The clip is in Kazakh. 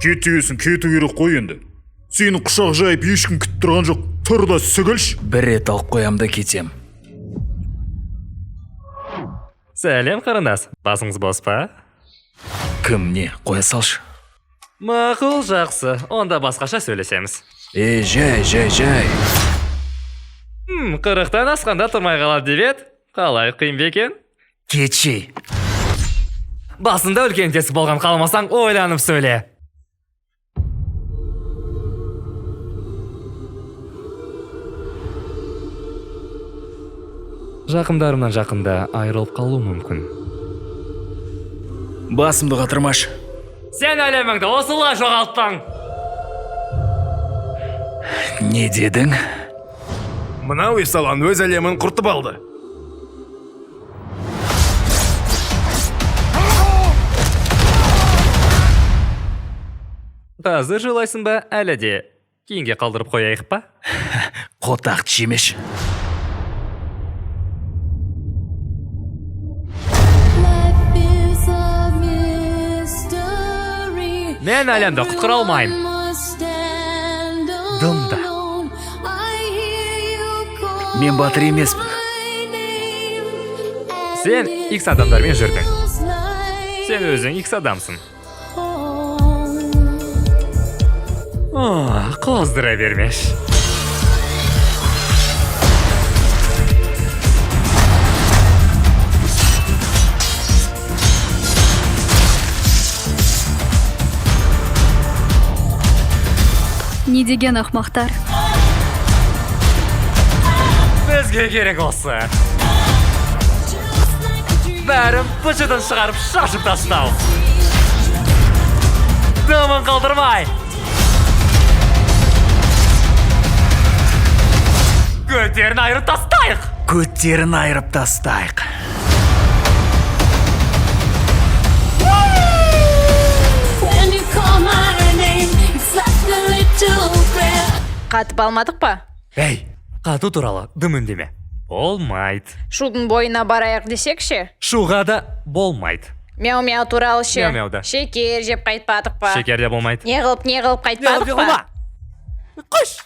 Кетесің, кету керек қой енді. Сені құшақ жайып ешкім күтіп тұрған жоқ. Тұр да сүгілші. Бір рет алып қоям да кетем. Сәлем қарындас, басыңыз бос па? Кім не? Қоя салшы. Мақұл, жақсы. Онда басқаша сөйлесеміз. Жай. 40-тан асқанда тұрмай қалады деп еді. Қалай қиын бе екен? Кетші. Басында үлкен тесік болған қалмасаң, ойланып сөйле. Жақындарымнан жақында айырылып қалу мүмкін. Басымды қатырмашы. Сен әлеміңді осылай жоғалттың. Не дедің? Мынау Исалан өз әлемін құртып алды. Қазір жылайсың ба, әлі де кейінге қалдырып қояйық па? Қотақ жемеш. Мен әлемді құтқара алмаймын. Дымда. Мен батыр емеспін. Сен X адамдармен жүрдің. Сен өзің X адамсың. Қоздыра бермеш. Не деген ақмақтар. Бізге керек осы. Бәрін бұшыдан шығарып шашып тастау. Дымын қалдырмай. Көттерін айырып тастайық. Көттерін айырып тастайық. Қатып алмадық па? Әй, қату туралы дым үндеме. Болмайды. Шудың бойына барайық десекші? Шуға да болмайды. Мяу-мяу туралы ше? Мяу-мяуда. Шекер жеп қайтпадық па? Шекер де болмайды. Не қылып қайтпадық па? Қош!